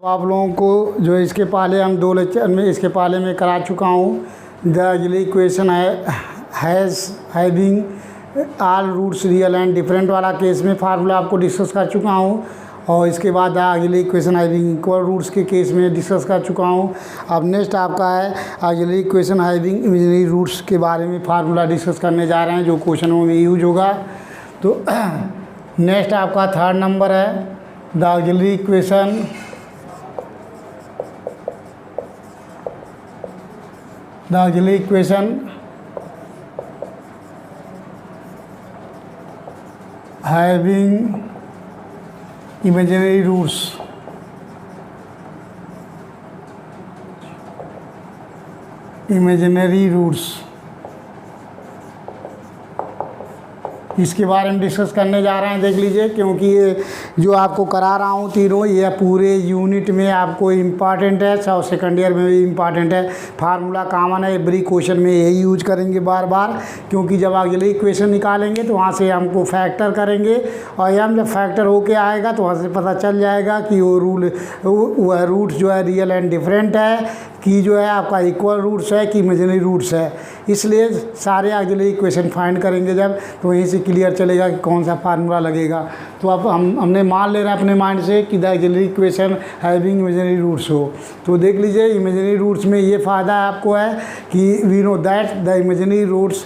आप लोगों को जो इसके पहले हम 2 लेक्चर में इसके पहले मैं करा चुका हूँ। द अगली equation having all roots real and different वाला केस में फार्मूला आपको डिस्कस कर चुका हूँ, और इसके बाद द अगली इक्वेशन हैविंग इक्वल रूट्स के केस में डिस्कस कर चुका हूँ। अब नेक्स्ट आपका है अगली इक्वेशन हैविंग इमेजिनरी रूट्स के बारे में फार्मूला डिस्कस करने जा रहे हैं, जो क्वेश्चनों में यूज होगा। तो नेक्स्ट आपका 3rd नंबर है द अगली इक्वेशन having imaginary roots. इसके बारे में डिस्कस करने जा रहे हैं, देख लीजिए, क्योंकि ये जो आपको करा रहा हूँ तीनों, ये पूरे यूनिट में आपको इम्पॉर्टेंट है, और सेकंड ईयर में भी इम्पॉर्टेंट है। फार्मूला कॉमन है, एवरी क्वेश्चन में यही यूज करेंगे बार बार, क्योंकि जब अगले इक्वेशन निकालेंगे तो वहाँ से हमको फैक्टर करेंगे, और हम जब फैक्टर होके आएगा तो वहाँ से पता चल जाएगा कि वो रूट जो है रियल एंड डिफरेंट है, कि जो है आपका इक्वल रूट्स है कि इमेजिनरी रूट्स है। इसलिए सारे अगले इक्वेशन फाइंड करेंगे जब, तो वहीं से क्लियर चलेगा कि कौन सा फार्मूला लगेगा। तो अब हमने मान ले रहा है अपने माइंड से कि द अगली इक्वेशन हैविंग इमेजिनरी रूट्स हो। तो देख लीजिए, इमेजिनरी रूट्स में ये फ़ायदा आपको है कि we know that the imaginary roots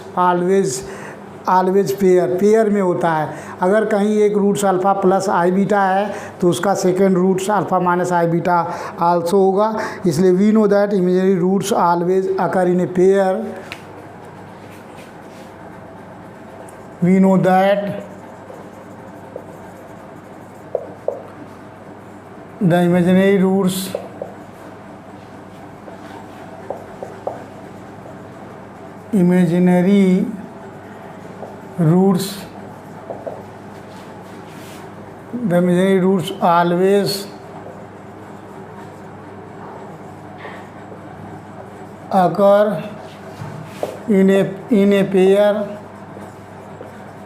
always pair में होता है। अगर कहीं एक roots alpha plus i beta है तो उसका second roots alpha minus i beta also होगा। इसलिए we know that imaginary roots always occur in a pair. We know that the imaginary roots always occur in a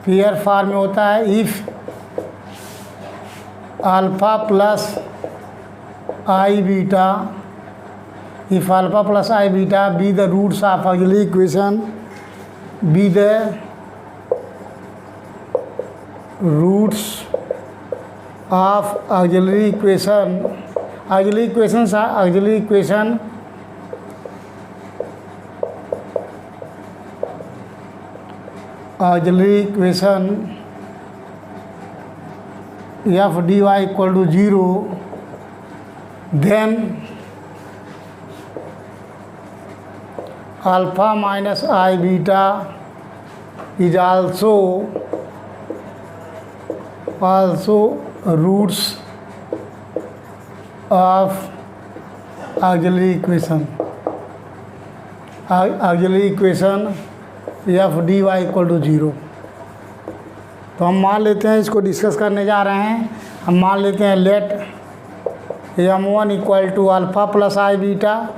pair form में होता है। If alpha plus i beta be the roots of अगली equation, अगली equation F D Y equal to 0, then alpha minus i beta is also roots of अगली equation F D Y equal to 0। तो हम मान लेते हैं, इसको discuss करने जा रहे हैं। हम मान लेते हैं let m1 equal to alpha plus i beta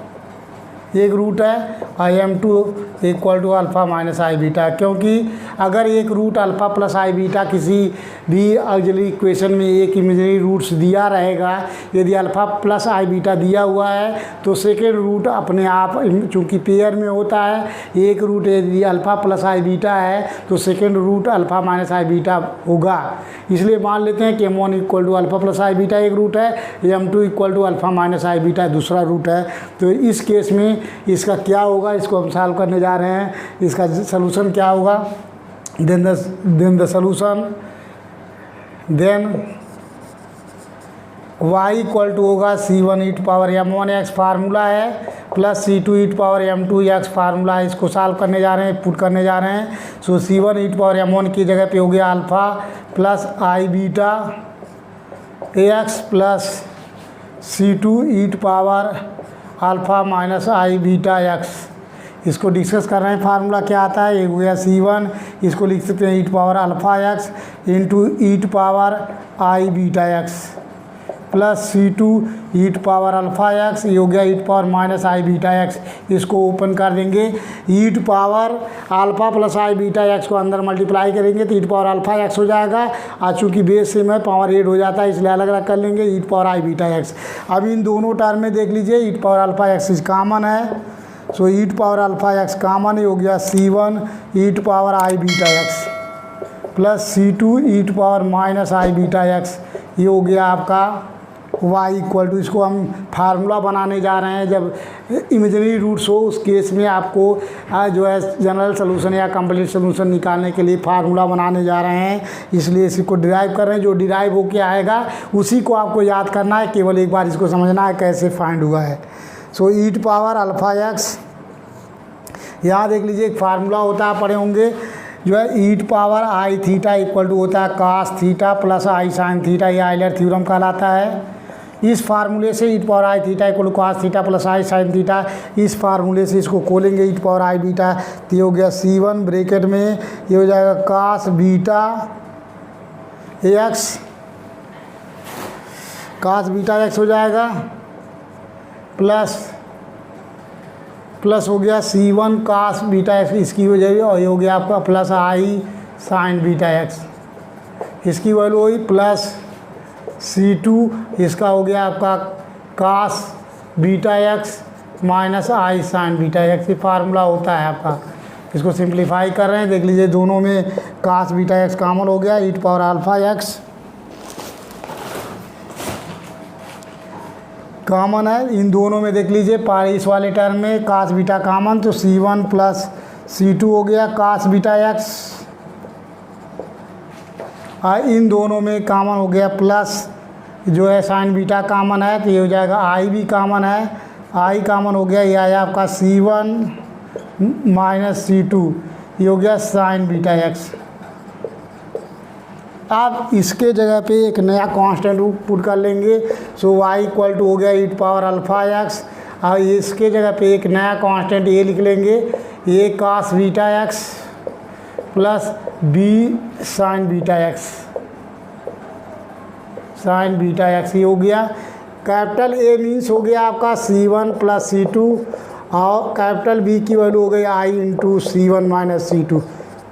एक रूट है, और m2 equal to alpha minus i beta. क्योंकि अगर एक root alpha plus i beta किसी भी अगली इक्वेशन में एक इमेजिनरी रूट्स दिया रहेगा, यदि अल्फ़ा प्लस आई बीटा दिया हुआ है तो सेकेंड रूट अपने आप, चूँकि पेयर में होता है, एक रूट यदि अल्फ़ा प्लस आई बीटा है तो second root alpha minus i beta होगा। इसलिए मान लेते हैं कि m1 equal to alpha plus i beta एक रूट है, m2 equal to alpha minus i beta दूसरा रूट है। तो इस केस में इसका क्या होगा, इसको हम सॉल्व करने जा रहे हैं। इसका सलूशन क्या होगा, then the solution, then y equal to होगा c1 e power m1x formula है, plus c2 e power m2x formula है। इसको सॉल्व करने जा रहे हैं, पुट करने जा रहे हैं। सो c1 ई पावर m1 की जगह पे हो गया alpha plus i beta x plus c2 e power alpha minus i beta x. इसको डिस्कस कर रहे हैं, फार्मूला क्या आता है, ये हो गया c1, इसको लिख सकते हैं ई पावर अल्फ़ा एक्स इंटू ई पावर आई बीटा एक्स। प्लस C2 ईट पावर अल्फ़ा एक्स, ये हो गया e to power minus i beta x. इसको ओपन कर देंगे, ईट power alpha plus i beta x को अंदर मल्टीप्लाई करेंगे तो ईट पावर अल्फ़ा एक्स हो जाएगा। और चूँकि बेस सेम है पावर 8 हो जाता है, इसलिए अलग अलग कर लेंगे ईट पावर आई बीटा एक्स। अब इन दोनों टर्म में देख लीजिए ईट पावर अल्फ़ा एक्स कॉमन है, सो ईट पावर अल्फ़ा एक्स कॉमन हो गया C1 e to power I beta x plus C2 eat power minus i beta x. ये हो गया आपका y इक्वल टू, इसको हम फार्मूला बनाने जा रहे हैं। जब इमेजिनरी रूट्स हो उस केस में आपको जो है जनरल सोल्यूशन या कंप्लीट सोल्यूशन निकालने के लिए फार्मूला बनाने जा रहे हैं, इसलिए इसी को डिराइव कर रहे हैं। जो डिराइव होके आएगा उसी को आपको याद करना है, केवल एक बार इसको समझना है कैसे फाइंड हुआ है। सो ईट पावर अल्फ़ा एक्स, यहाँ देख लीजिए एक फार्मूला होता है, पढ़े होंगे, जो है e to power i theta equal to होता है cos theta plus i sine theta, ये आइलर थ्योरम कहलाता है। इस फार्मूले से e to power i theta equal to cos theta plus i sine theta, इस फार्मूले से इसको खोलेंगे ईट पावर आई बीटा, तो ये हो गया C1 ब्रैकेट में ये हो जाएगा cos beta x, cos beta x हो जाएगा प्लस हो गया C1 कास बीटा एक्स, इसकी हो जाएगी, और ये हो गया आपका plus i sign beta x, इसकी वैल्यू हुई प्लस C2, इसका हो गया आपका कास बीटा एक्स माइनस आई साइन बीटा एक्स। ये फार्मूला होता है आपका, इसको सिंप्लीफाई कर रहे हैं। देख लीजिए दोनों में कास बीटा एक्स कॉमन हो गया, e to power alpha x common है। इन दोनों में देख लीजिए इस वाले टर्म में कास बीटा कॉमन, तो C1 प्लस C2 हो गया कास बीटा एक्स, इन दोनों में कॉमन हो गया प्लस जो है साइन बीटा कॉमन है, तो ये हो जाएगा आई भी कॉमन है, आई कॉमन हो गया, ये आया आपका C1 माइनस C2, ये हो गया साइन बीटा एक्स। अब इसके जगह पे एक नया कांस्टेंट पुट कर लेंगे, सो y इक्वल टू हो गया ईट पावर अल्फ़ा एक्स, और इसके जगह पे एक नया कांस्टेंट ये लिख लेंगे, ये cos beta x plus B sine beta x, sine beta x ये हो गया। कैपिटल A मीन्स हो गया आपका C1 प्लस C2, और कैपिटल B की वैल्यू हो गई I into C1 minus C2।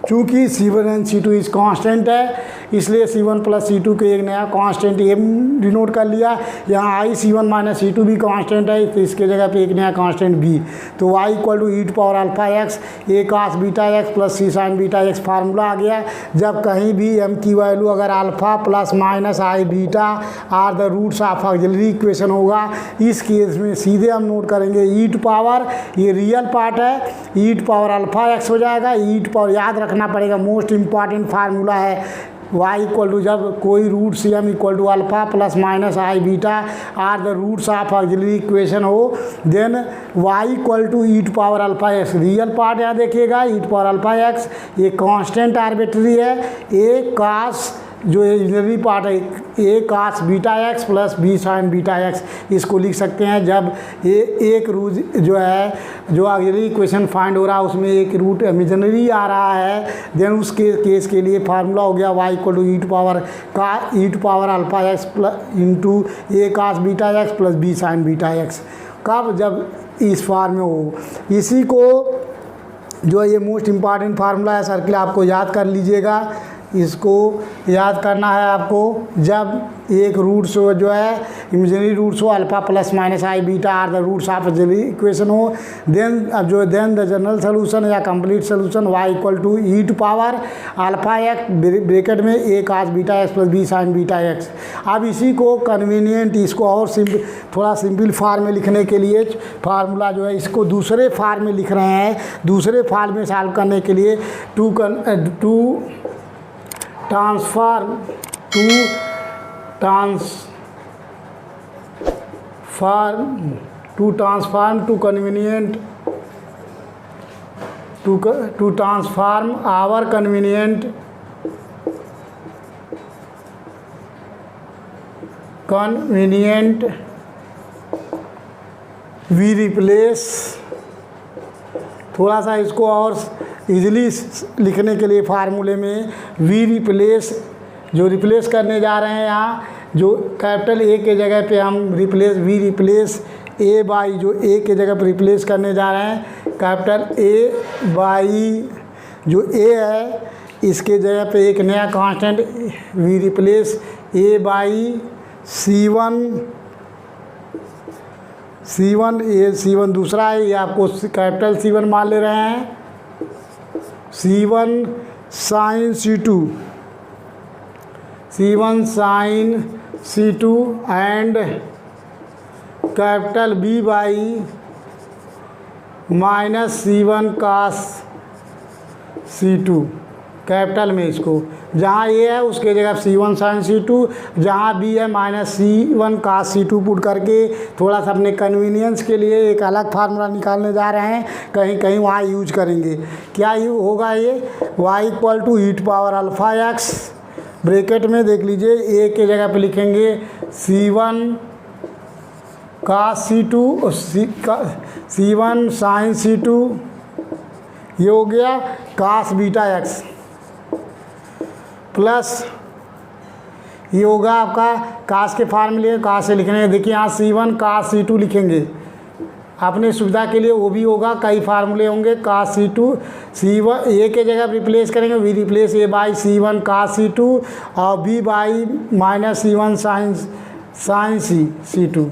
चूँकि C1 एंड C2 इस कांस्टेंट है, इसलिए C1 प्लस C2 के एक नया कांस्टेंट ये डिनोट कर लिया। यहाँ I C1 माइनस C2 भी कांस्टेंट है, तो इसके जगह पे एक नया कांस्टेंट B, तो y equal to e to power alpha x A cos beta x plus C sine beta x. Formula आ गया, जब कहीं भी m की वैल्यू अगर alpha plus minus i beta are the roots of auxiliary equation होगा, इस केस में सीधे हम नोट करेंगे ईट पावर, ये रियल पार्ट है, ईट पावर अल्फ़ा एक्स हो जाएगा। ईट पावर याद रखना पड़ेगा, मोस्ट इम्पॉर्टेंट फार्मूला है। y इक्वल टू जब कोई रूट सी m equal to alpha plus minus i beta are the roots of auxiliary equation हो, then y equal to e to power alpha x. Real part यहाँ देखिएगा, e to power alpha x ये constant arbitrary है, A cos जो imaginary part है A cos beta x plus B sine beta x, इसको लिख सकते हैं। जब ये एक रूट जो है जो ऑक्सिलरी इक्वेशन फाइंड हो रहा है उसमें एक रूट इमेजिनरी आ रहा है, देन उस केस के लिए फार्मूला हो गया y equal to e to power alpha x plus into a cos beta x plus B sine beta x. कब? जब इस फॉर्म में हो। इसी को जो है ये मोस्ट इम्पॉर्टेंट फार्मूला है सर्किल, आपको याद कर लीजिएगा। इसको याद करना है आपको, जब एक रूट्स हो जो है इमेजिनरी रूट्स हो alpha plus minus i beta are the roots of auxiliary equation हो, देन द जनरल सोल्यूशन या complete solution y equal to e to power alpha x bracket में A cos beta x plus B sine beta x. अब इसी को convenient, इसको और थोड़ा simple form में लिखने के लिए फार्मूला जो है इसको दूसरे फॉर्म में लिख रहे हैं। दूसरे फॉर्म में सॉल्व करने के लिए to transform to convenient to transform our convenient we replace, थोड़ा सा इसको और इजीली लिखने के लिए फार्मूले में वी रिप्लेस, जो रिप्लेस करने जा रहे हैं यहाँ जो कैपिटल ए के जगह पे हम रिप्लेस ए बाई, जो ए के जगह पर रिप्लेस करने जा रहे हैं कैपिटल ए बाई जो ए है, इसके जगह पे एक नया constant we replace a by C1 ये C1 दूसरा है, ये आपको कैपिटल C1 मान ले रहे हैं, C1 sine C2 and capital B by minus C1 cos C2 capital में, इसको जहाँ ए है उसके जगह C1 साइन C2, जहाँ B है minus C1 cos C2 put करके थोड़ा सा अपने कन्वीनियंस के लिए एक अलग फार्मूला निकालने जा रहे हैं, कहीं कहीं वहाँ यूज करेंगे। क्या होगा ये y equal to e to power alpha x, bracket में देख लीजिए ए के जगह पे लिखेंगे C1 cos C2 C1 sine C2, ये हो गया कास बीटा एक्स, प्लस ये होगा आपका कास के फार्मूले, कास से लिखने देखिए यहाँ C1 कास C2 लिखेंगे, अपने सुविधा के लिए वो भी होगा, कई फार्मूले होंगे कास C2 C1 ए के जगह रिप्लेस करेंगे, we replace a by C1 cos C2 और B by minus C1 sine C2,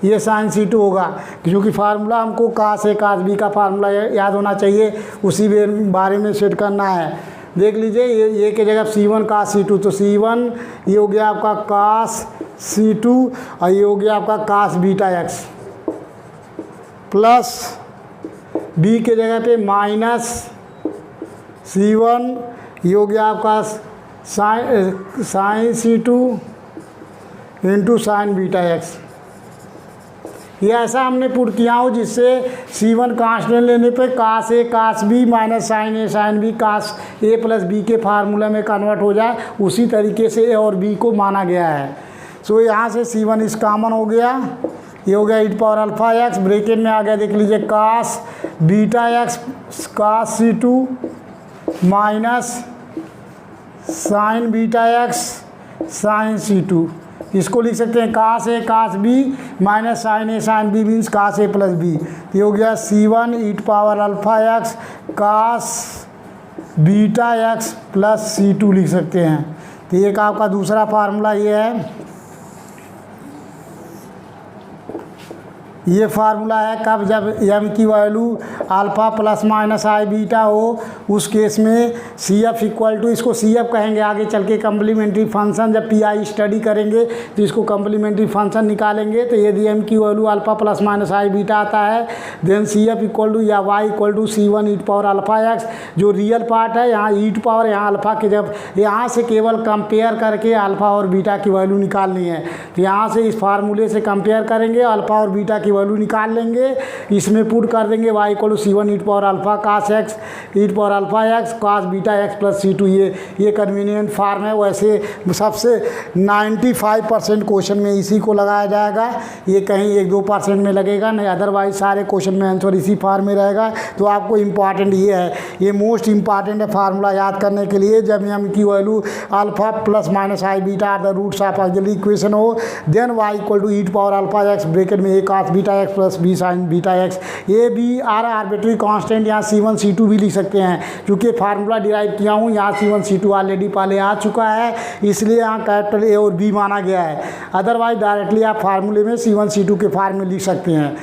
ये साइन C2 होगा, क्योंकि फार्मूला हमको कास ए कास बी का फार्मूला याद होना चाहिए, उसी बारे में सेट करना है। देख लीजिए ये के जगह C1 कास C2, तो C1 ये हो गया आपका कास C2 और ये हो गया आपका cos beta x, plus B के जगह पे माइनस C1 ये हो गया आपका sine C2 into sine beta x. ये ऐसा हमने पुट किया हो जिससे C1 कांस्टेंट लेने पे कास a cos b minus sine a sine B cos a plus B के फार्मूला में कन्वर्ट हो जाए, उसी तरीके से ए और बी को माना गया है। सो यहाँ से C1 इस कॉमन हो गया, ये हो गया e to power alpha x, bracket में आ गया देख लीजिए cos beta x cos C2 minus sine beta x sine C2, इसको लिख सकते हैं cos a cos b minus sine a sine b means cos a plus b, ये हो गया C1 e to power alpha x cos beta x plus C2 लिख सकते हैं। तो एक आपका दूसरा फार्मूला ये है, ये फार्मूला है कब जब m की value alpha plus minus i beta हो, उस केस में CF इक्वल टू, इसको CF कहेंगे आगे चल के कम्प्लीमेंट्री फंक्शन, जब PI स्टडी करेंगे तो इसको कम्प्लीमेंट्री फंक्शन निकालेंगे। तो यदि m की value alpha plus minus i beta आता है देन CF इक्वल टू या y equal to C1 e to power alpha x, जो रियल पार्ट है यहाँ ईट पावर यहाँ अल्फ़ा के, जब यहाँ से केवल कंपेयर करके अल्फ़ा और बीटा की वैल्यू निकालनी है, तो यहाँ से इस फार्मूले से कंपेयर करेंगे अल्फ़ा और बीटा की वैल्यू निकाल लेंगे, इसमें पुट कर देंगे y equal to C1 e to power alpha cos x e to power alpha x cos beta x plus C2, ये कन्वीनियंट फार्म है। वैसे सबसे 95% क्वेश्चन में इसी को लगाया जाएगा, ये कहीं 1-2% में लगेगा नहीं, अदरवाइज सारे क्वेश्चन में आंसर इसी फार्म में रहेगा। तो आपको इम्पॉर्टेंट ये है, ये मोस्ट इम्पॉर्टेंट है फार्मूला याद करने के लिए, जब m की value alpha plus minus i beta are the roots of auxiliary equation हो, then y equal to e to power alpha x bracket में a cos beta x plus b sine beta x, a b are arbitrary constant, यहाँ C1 C2 भी लिख सकते हैं, क्योंकि formula derive किया हूँ यहाँ C1 C2 ऑलरेडी पहले आ चुका है, इसलिए यहाँ कैपिटल ए और बी माना गया है। अदरवाइज डायरेक्टली आप फार्मूले में C1 C2 के फार्म में लिख सकते हैं,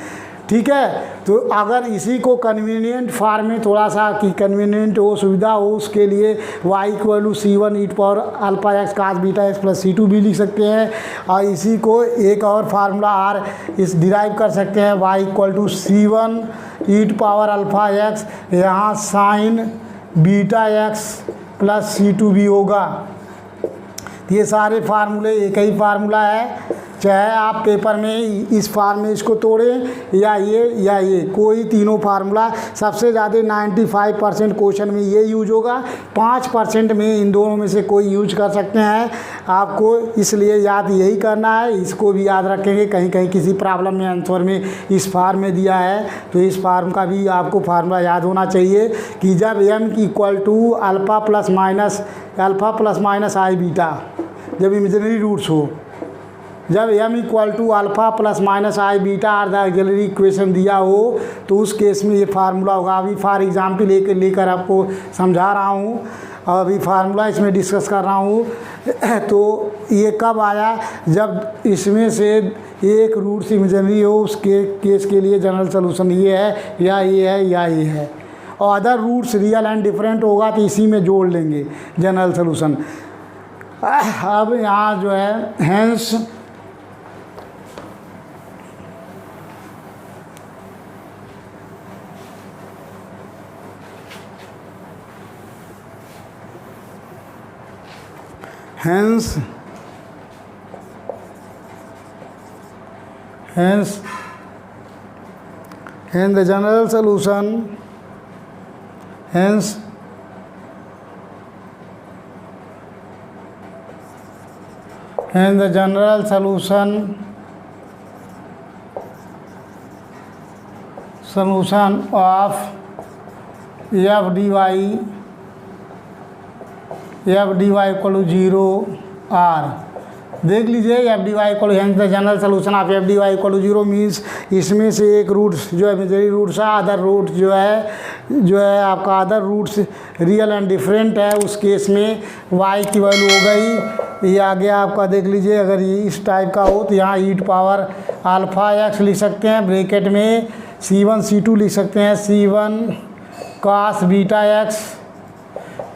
ठीक है। तो अगर इसी को कन्वीनियंट फार्म में थोड़ा सा कि कन्वीनियंट हो, सुविधा हो, उसके लिए y equal to C1 e to power alpha x cos beta x plus C2 भी लिख सकते हैं, और इसी को एक और फार्मूला आर इस डिराइव कर सकते हैं, y equal to C1 e to power alpha x, यहाँ sine beta x plus C2 भी होगा। ये सारे फार्मूले एक ही फार्मूला है, चाहे आप पेपर में इस फार्म में इसको तोड़ें या ये कोई तीनों फार्मूला, सबसे ज़्यादा 95% क्वेश्चन में ये यूज होगा, 5% में इन दोनों में से कोई यूज कर सकते हैं। आपको इसलिए याद यही करना है, इसको भी याद रखेंगे, कहीं कहीं किसी प्रॉब्लम में आंसर में इस फार्म में दिया है तो इस फार्म का भी आपको फार्मूला याद होना चाहिए कि जब m equal to alpha plus minus i beta, जब इमेजिनरी रूट्स हो, जब m equal to alpha plus minus i beta are the auxiliary equation दिया हो तो उस केस में ये फार्मूला होगा। अभी फॉर एग्जाम्पल लेकर आपको समझा रहा हूँ और अभी फार्मूला इसमें डिस्कस कर रहा हूँ। तो ये कब आया, जब इसमें से एक रूट्स इमेजिनरी हो, उसके केस के लिए जनरल सोल्यूशन ये है या ये है या ये है, और other roots real and different होगा तो इसी में जोड़ लेंगे जनरल सोल्यूशन। अब यहाँ जो है hence the general solution, hence the general solution of f dy equal to 0 are. देख लीजिए f D Y equal hence the general solution of f D Y equal to 0 means इसमें से एक roots जो है इमेजिनरी रूट्स है, other root जो है आपका other roots real and different है, उस केस में वाई की वैल्यू हो गई ये आ गया आपका। देख लीजिए अगर ये इस टाइप का हो तो यहाँ ईट पावर अल्फ़ा एक्स लिख सकते हैं, ब्रैकेट में C1 C2 लिख सकते हैं, C1 cos beta x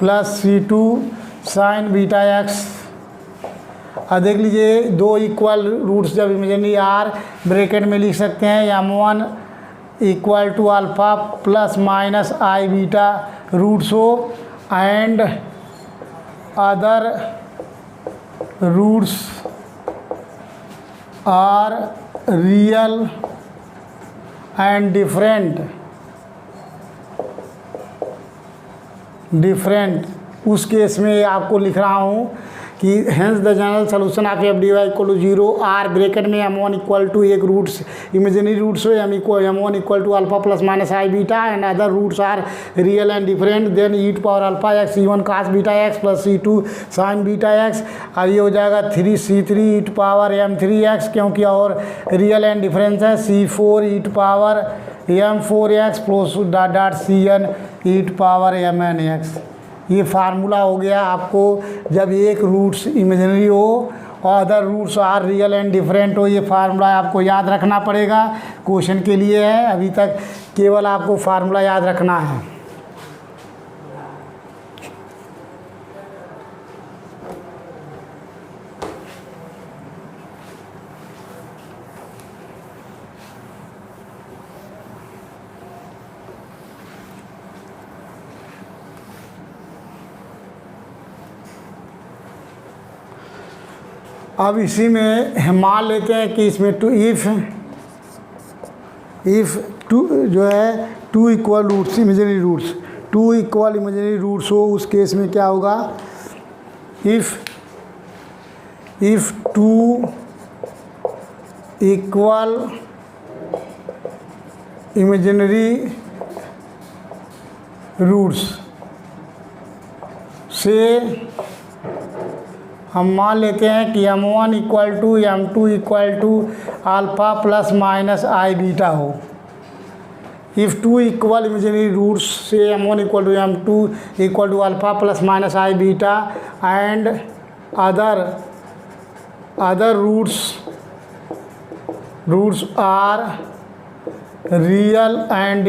plus C2 sine beta x. अब देख लीजिए दो इक्वल रूट्स जब इमेजिनरी आर ब्रैकेट में लिख सकते हैं, m1 equal to alpha plus minus i beta roots हो and other roots are real and different, उस केस में आपको लिख रहा हूँ कि hence the general solution of f D Y equal to 0 are bracket में m1 इक्वल टू एक रूट्स इमेजिनरी रूट्स हो m1 equal to alpha plus minus i beta and other roots are real and different, then e to power alpha x C1 cos beta x plus C2 sine beta x. और ये हो जाएगा 3C3 ईट power m3x क्योंकि और real and difference है, C4 e to power m4x plus dot Cn e to power mnx। ये formula हो गया आपको जब एक रूट्स इमेजिनरी हो और other roots are real and different हो। ये फार्मूला आपको याद रखना पड़ेगा, क्वेश्चन के लिए है, अभी तक केवल आपको फार्मूला याद रखना है। अब इसी में मान लेते हैं कि इसमें इफ़ टू जो है two equal roots imaginary roots, two equal imaginary roots हो, उस केस में क्या होगा, if two equal imaginary roots से हम मान लेते हैं कि m1 equal to m2 equal to alpha plus minus i beta हो। If two equal imaginary roots से m1 equal to m2 equal to alpha plus minus i beta and other roots are real and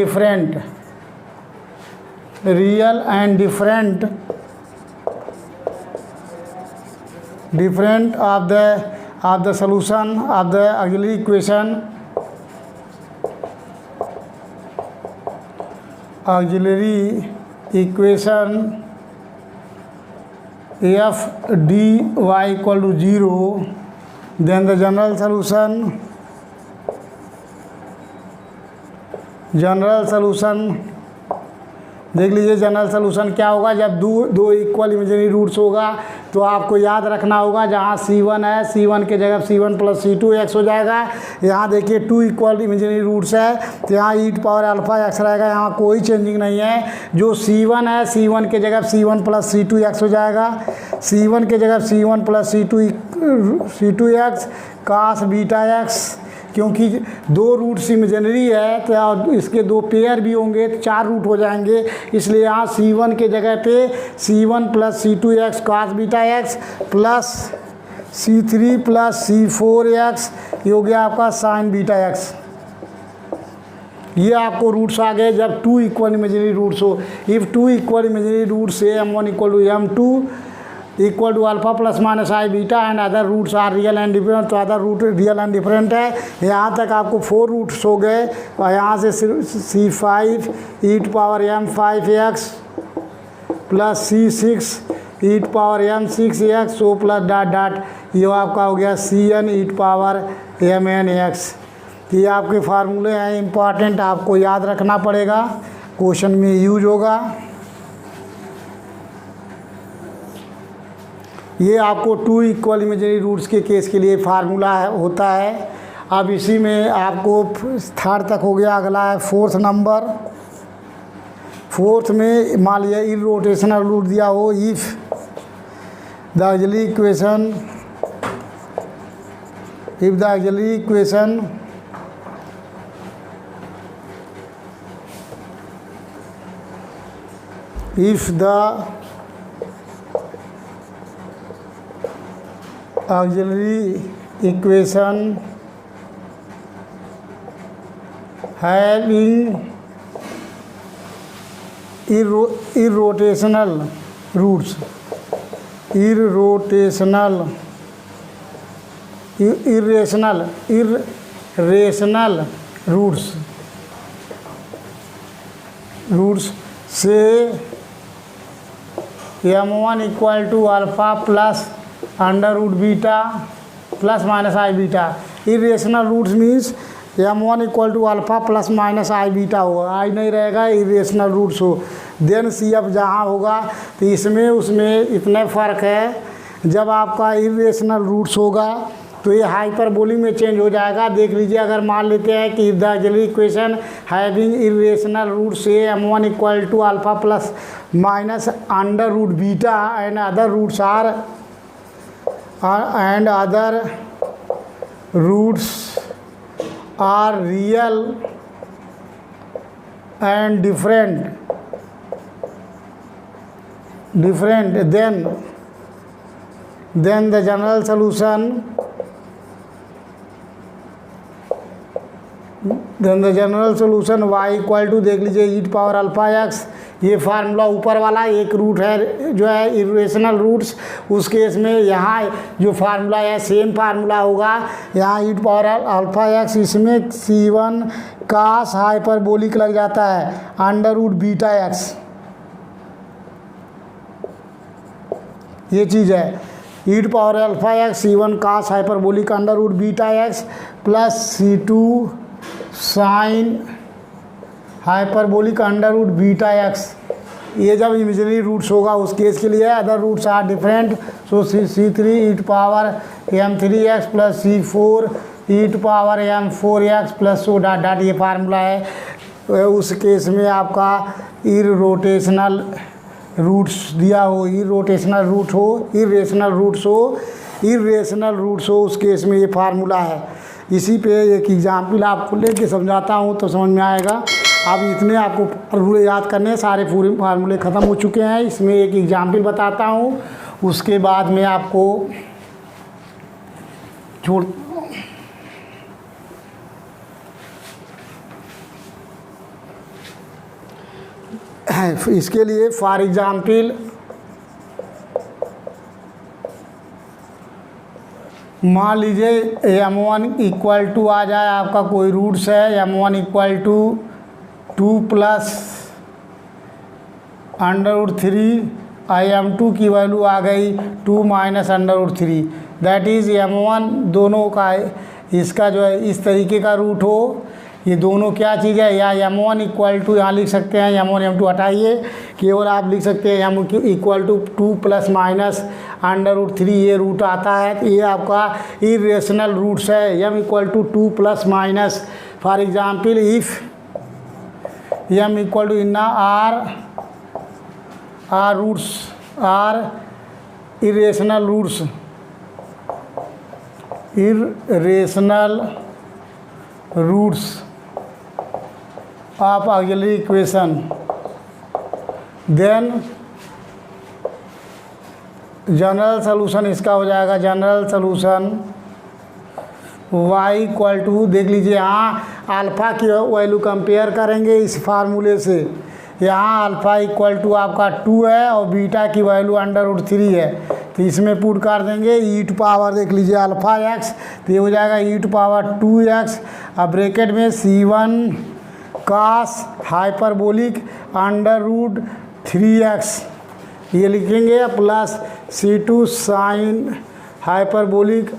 different of the solution of the auxiliary equation f dy equal to 0, then the general solution देख लीजिए general solution क्या होगा, जब दो equal imaginary roots होगा तो आपको याद रखना होगा जहाँ C1 है, C1 के जगह C1 प्लस C2x हो जाएगा। यहाँ देखिए 2 इक्वल इमेजिनरी रूट्स है तो यहाँ e पावर अल्फा x रहेगा, यहाँ कोई चेंजिंग नहीं है। जो C1 है, C1 के जगह C1 प्लस C2x हो जाएगा। C1 के जगह C1 plus C2x cos beta x, क्योंकि 2 रूट्स इमेजिनरी है तो इसके 2 पेयर भी होंगे तो 4 रूट हो जाएंगे, इसलिए यहाँ C1 के जगह पे C1 plus C2x cos beta x plus C3 plus C4x, ये हो गया आपका साइन बीटा x। ये आपको रूट्स आ गए जब 2 इक्वल इमेजिनरी रूट्स हो। If 2 equal imaginary roots M1 equal to M2 equal to alpha plus minus i beta and other roots are real and different, तो other root real and different है। यहाँ तक आपको 4 roots हो गए और यहाँ से C5 e power m5x plus C6 e power m6x so plus dot dot, ये आपका हो गया Cn e पावर mnx। ये आपके फार्मूले हैं इम्पॉर्टेंट, आपको याद रखना पड़ेगा, क्वेश्चन में यूज होगा। ये आपको 2 इक्वल इमेजिनरी रूट्स के केस के लिए फार्मूला होता है। अब इसी में आपको 3rd तक हो गया, अगला है 4th नंबर। 4th में मान लिया इरोटेशनल रूट दिया हो, if the auxiliary equation if the auxiliary equation having irrotational roots से M1 equal to alpha plus under root beta plus minus i beta. Irrational roots means M1 equal to alpha plus minus i beta होगा, i नहीं रहेगा, irrational roots हो। Then CF जहाँ होगा तो इसमें उसमें इतने फ़र्क है, जब आपका इरेशनल रूट्स होगा तो ये हाइपरबोलिक में चेंज हो जाएगा। देख लीजिए, अगर मान लेते हैं कि the auxiliary equation having irrational root से M1 equal to alpha plus minus under root beta and other roots are real and different then the general solution y equal to, देख लीजिए, e पावर अल्फ़ा x। ये formula ऊपर वाला एक root है जो है इरेशनल रूट्स, उस केस में यहाँ जो फार्मूला है सेम फार्मूला होगा। यहाँ e पावर अल्फ़ा x, इसमें C1 कास हाइपरबोलिक लग जाता है अंडर रूट बीटा x, ये चीज़ है। e power alpha x C1 cos hyperbolic under root beta x plus C2 sine hyperbolic under root beta x। ये जब इमेजिनरी रूट्स होगा उस केस के लिए। Other roots are different, so C3 e power m3x plus C4 e power m4x plus so dot dot, ये formula है। उस case में आपका इरोटेशनल रूट्स दिया हो, इरेशनल रूट्स हो, उस केस में ये फार्मूला है। इसी पे एक एग्जाम्पल आपको लेके समझाता हूँ तो समझ में आएगा। अब इतने आपको फार्मूले याद करने हैं, सारे पूरे फार्मूले ख़त्म हो चुके हैं। इसमें एक एग्जाम्पल बताता हूँ, उसके बाद में आपको छोड़ इसके लिए फॉर एग्जाम्पल मान लीजिए M1 इक्वल टू आ जाए, आपका कोई रूट्स है M1 equal to 2 plus under root 3, M2 की वैल्यू आ गई 2 minus under root 3, that is M1 दोनों का इसका जो है इस तरीके का रूट हो। ये दोनों क्या चीज़ है, या M1 इक्वल टू यहाँ लिख सकते हैं, M1 M2 हटाइए, केवल आप लिख सकते हैं M equal to 2 plus minus √3 ये रूट आता है। तो ये आपका इरेशनल रूट्स है। m equal to 2 plus minus, for example if m equal to in are roots are irrational roots of auxiliary equation, then general solution इसका हो जाएगा general solution y equal to, देख लीजिए यहाँ अल्फ़ा की value compare करेंगे इस फार्मूले से। यहाँ अल्फ़ा इक्वल टू आपका 2 है और बीटा की वैल्यू √3 है। तो इसमें पुट कर देंगे e⁻, देख लीजिए अल्फ़ा x, तो ये हो जाएगा e⁻2x। अब ब्रैकेट में c1 cos हाइपरबोलिक √3x ये लिखेंगे, plus c2 sine hyperbolic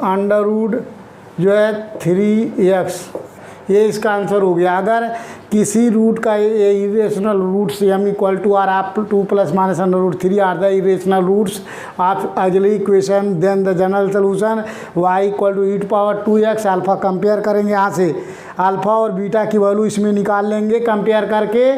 √3x, ये इसका आंसर हो गया। अगर किसी रूट का ये irrational roots m equal to are आप 2 plus minus √3 are the irrational roots of auxiliary equation, then the general solution y equal to e⁻2x। Alpha compare करेंगे, यहाँ से अल्फ़ा और बीटा की वैल्यू इसमें निकाल लेंगे कंपेयर करके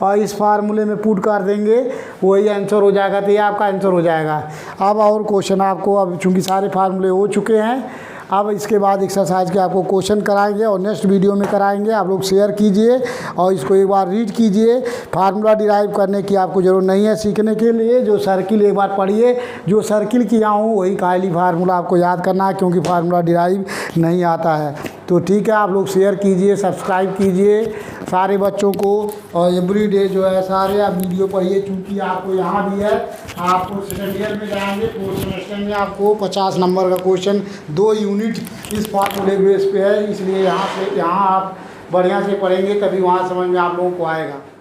और इस फार्मूले में पुट कर देंगे, वही आंसर हो जाएगा। तो ये आपका आंसर हो जाएगा। अब और क्वेश्चन आपको, अब चूँकि सारे फार्मूले हो चुके हैं, अब इसके बाद एक्सरसाइज के आपको क्वेश्चन कराएंगे और नेक्स्ट वीडियो में कराएंगे। आप लोग शेयर कीजिए और इसको एक बार रीड कीजिए। फार्मूला डिराइव करने की आपको ज़रूरत नहीं है सीखने के लिए, जो सर्किल एक बार पढ़िए, जो सर्किल किया हूँ वही खाली फार्मूला आपको याद करना है, क्योंकि फार्मूला डिराइव नहीं आता है। तो ठीक है, आप लोग शेयर कीजिए, सब्सक्राइब कीजिए सारे बच्चों को, और एवरी डे जो है सारे आप वीडियो पढ़िए, क्योंकि आपको यहाँ भी है, आपको सेकेंड ईयर में जाएंगे 4th सेमेस्टर में आपको 50 नंबर का क्वेश्चन 2 यूनिट इस फार्मूले बेस पे है, इसलिए यहाँ आप बढ़िया से पढ़ेंगे तभी वहाँ समझ में आप लोगों को आएगा।